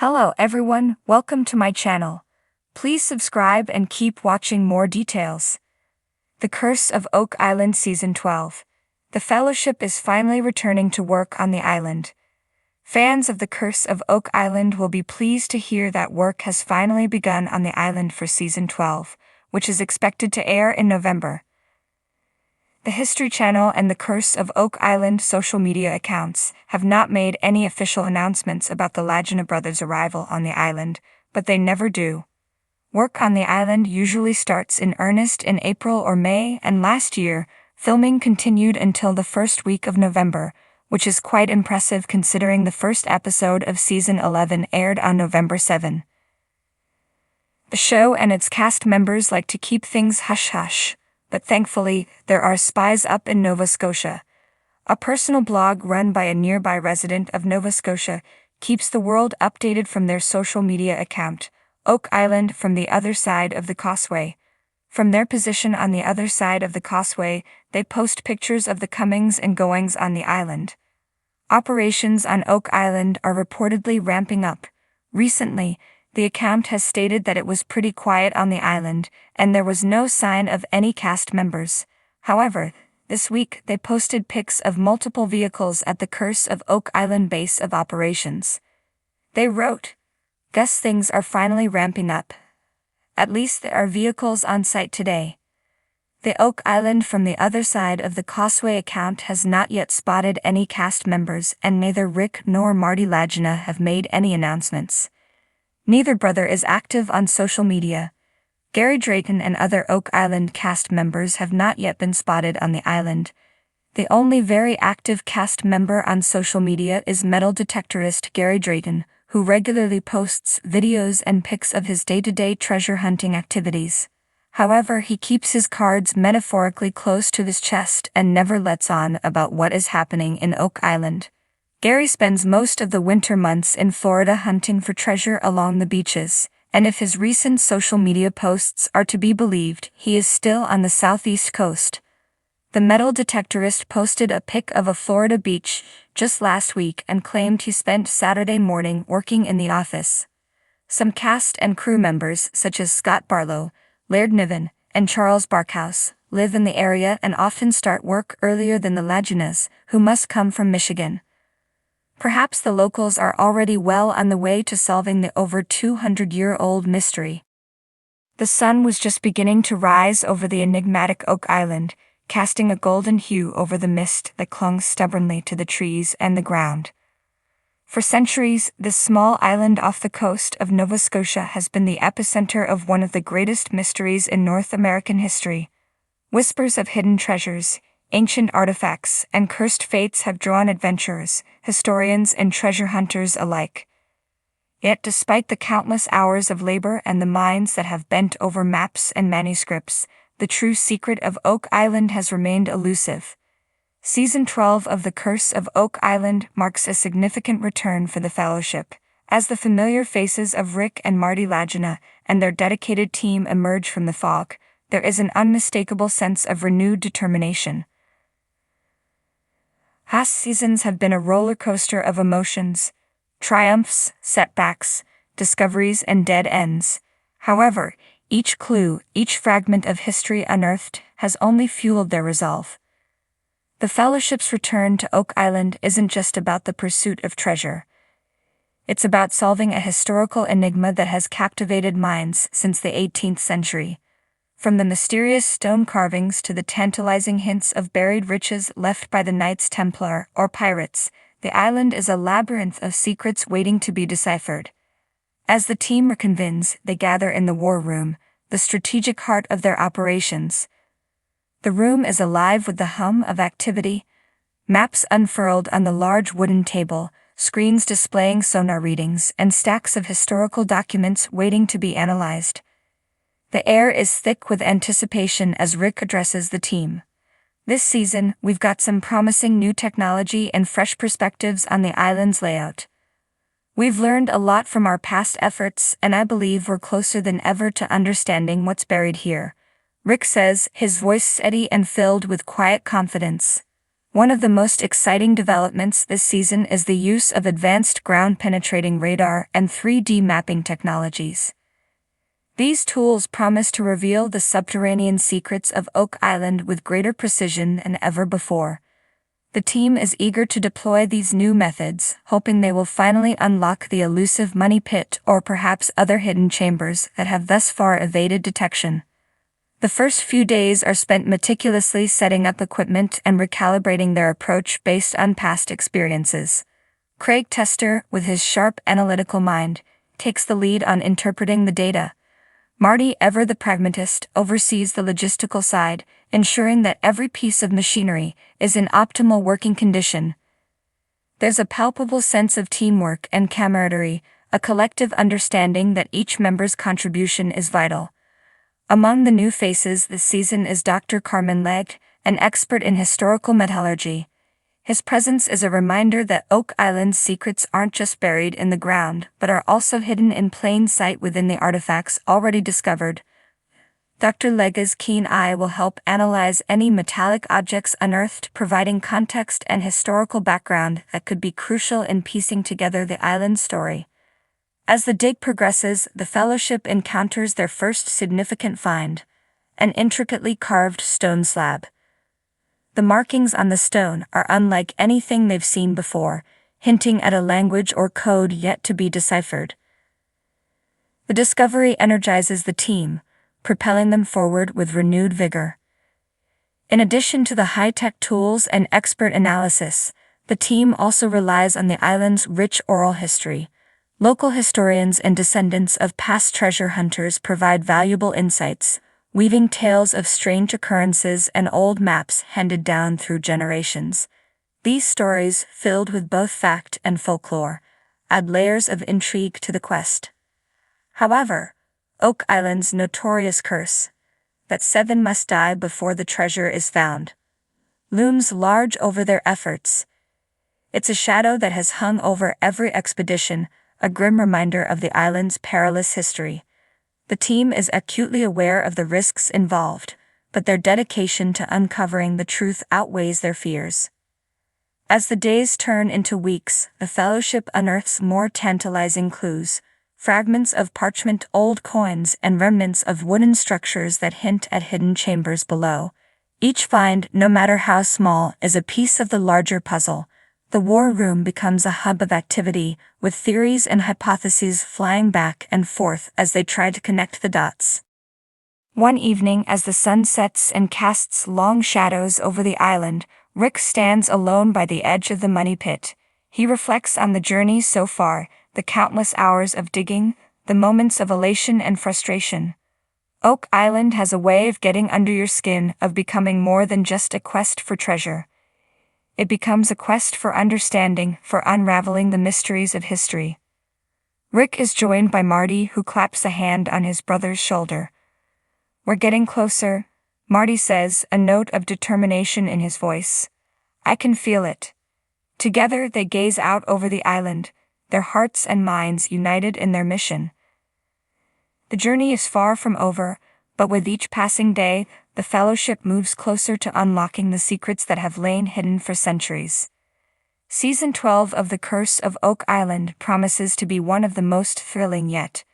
Hello everyone, welcome to my channel. Please subscribe and keep watching more details. The Curse of Oak Island Season 12. The Fellowship is finally returning to work on the island. Fans of The Curse of Oak Island will be pleased to hear that work has finally begun on the island for Season 12, which is expected to air in November. The History Channel and The Curse of Oak Island social media accounts have not made any official announcements about the Lagina brothers' arrival on the island, but they never do. Work on the island usually starts in earnest in April or May, and last year, filming continued until the first week of November, which is quite impressive considering the first episode of Season 11 aired on November 7. The show and its cast members like to keep things hush-hush, but thankfully, there are spies up in Nova Scotia. A personal blog run by a nearby resident of Nova Scotia keeps the world updated from their social media account, Oak Island from the other side of the causeway. From their position on the other side of the causeway, they post pictures of the comings and goings on the island. Operations on Oak Island are reportedly ramping up. Recently, the account has stated that it was pretty quiet on the island, and there was no sign of any cast members. However, this week they posted pics of multiple vehicles at the Curse of Oak Island base of operations. They wrote, "Guess things are finally ramping up. At least there are vehicles on site today." The Oak Island from the other side of the causeway account has not yet spotted any cast members, and neither Rick nor Marty Lagina have made any announcements. Neither brother is active on social media. Gary Drayton and other Oak Island cast members have not yet been spotted on the island. The only very active cast member on social media is metal detectorist Gary Drayton, who regularly posts videos and pics of his day-to-day treasure hunting activities. However, he keeps his cards metaphorically close to his chest and never lets on about what is happening in Oak Island. Gary spends most of the winter months in Florida hunting for treasure along the beaches, and if his recent social media posts are to be believed, he is still on the southeast coast. The metal detectorist posted a pic of a Florida beach just last week and claimed he spent Saturday morning working in the office. Some cast and crew members, such as Scott Barlow, Laird Niven, and Charles Barkhouse, live in the area and often start work earlier than the Laginas, who must come from Michigan. Perhaps the locals are already well on the way to solving the over 200-year-old mystery. The sun was just beginning to rise over the enigmatic Oak Island, casting a golden hue over the mist that clung stubbornly to the trees and the ground. For centuries, this small island off the coast of Nova Scotia has been the epicenter of one of the greatest mysteries in North American history. Whispers of hidden treasures, ancient artifacts, and cursed fates have drawn adventurers, historians, and treasure hunters alike. Yet despite the countless hours of labor and the minds that have bent over maps and manuscripts, the true secret of Oak Island has remained elusive. Season 12 of The Curse of Oak Island marks a significant return for the Fellowship, as the familiar faces of Rick and Marty Lagina and their dedicated team emerge from the fog. There is an unmistakable sense of renewed determination. Past seasons have been a roller coaster of emotions, triumphs, setbacks, discoveries, and dead ends. However, each clue, each fragment of history unearthed, has only fueled their resolve. The Fellowship's return to Oak Island isn't just about the pursuit of treasure. It's about solving a historical enigma that has captivated minds since the 18th century. From the mysterious stone carvings to the tantalizing hints of buried riches left by the Knights Templar or pirates, the island is a labyrinth of secrets waiting to be deciphered. As the team reconvenes, they gather in the war room, the strategic heart of their operations. The room is alive with the hum of activity, maps unfurled on the large wooden table, screens displaying sonar readings, and stacks of historical documents waiting to be analyzed. The air is thick with anticipation as Rick addresses the team. This season, we've got some promising new technology and fresh perspectives on the island's layout. We've learned a lot from our past efforts, and I believe we're closer than ever to understanding what's buried here, Rick says, his voice steady and filled with quiet confidence. One of the most exciting developments this season is the use of advanced ground-penetrating radar and 3D mapping technologies. These tools promise to reveal the subterranean secrets of Oak Island with greater precision than ever before. The team is eager to deploy these new methods, hoping they will finally unlock the elusive money pit or perhaps other hidden chambers that have thus far evaded detection. The first few days are spent meticulously setting up equipment and recalibrating their approach based on past experiences. Craig Tester, with his sharp analytical mind, takes the lead on interpreting the data. Marty, ever the pragmatist, oversees the logistical side, ensuring that every piece of machinery is in optimal working condition. There's a palpable sense of teamwork and camaraderie, a collective understanding that each member's contribution is vital. Among the new faces this season is Dr. Carmen Legge, an expert in historical metallurgy. His presence is a reminder that Oak Island's secrets aren't just buried in the ground, but are also hidden in plain sight within the artifacts already discovered. Dr. Legge's keen eye will help analyze any metallic objects unearthed, providing context and historical background that could be crucial in piecing together the island's story. As the dig progresses, the Fellowship encounters their first significant find, an intricately carved stone slab. The markings on the stone are unlike anything they've seen before, hinting at a language or code yet to be deciphered. The discovery energizes the team, propelling them forward with renewed vigor. In addition to the high-tech tools and expert analysis, the team also relies on the island's rich oral history. Local historians and descendants of past treasure hunters provide valuable insights, weaving tales of strange occurrences and old maps handed down through generations. These stories, filled with both fact and folklore, add layers of intrigue to the quest. However, Oak Island's notorious curse, that 7 must die before the treasure is found, looms large over their efforts. It's a shadow that has hung over every expedition, a grim reminder of the island's perilous history. The team is acutely aware of the risks involved, but their dedication to uncovering the truth outweighs their fears. As the days turn into weeks, the Fellowship unearths more tantalizing clues, fragments of parchment, old coins, and remnants of wooden structures that hint at hidden chambers below. Each find, no matter how small, is a piece of the larger puzzle. The war room becomes a hub of activity, with theories and hypotheses flying back and forth as they try to connect the dots. One evening, as the sun sets and casts long shadows over the island, Rick stands alone by the edge of the money pit. He reflects on the journey so far, the countless hours of digging, the moments of elation and frustration. Oak Island has a way of getting under your skin, of becoming more than just a quest for treasure. It becomes a quest for understanding, for unraveling the mysteries of history. Rick is joined by Marty, who claps a hand on his brother's shoulder. "We're getting closer," Marty says, a note of determination in his voice. "I can feel it." Together they gaze out over the island, their hearts and minds united in their mission. The journey is far from over, but with each passing day, the Fellowship moves closer to unlocking the secrets that have lain hidden for centuries. Season 12 of The Curse of Oak Island promises to be one of the most thrilling yet.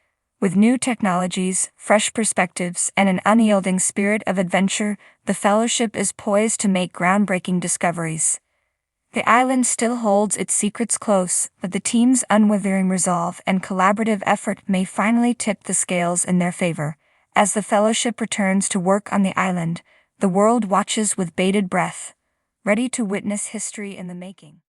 With new technologies, fresh perspectives, and an unyielding spirit of adventure, the Fellowship is poised to make groundbreaking discoveries. The island still holds its secrets close, but the team's unwavering resolve and collaborative effort may finally tip the scales in their favor. As the Fellowship returns to work on the island, the world watches with bated breath, ready to witness history in the making.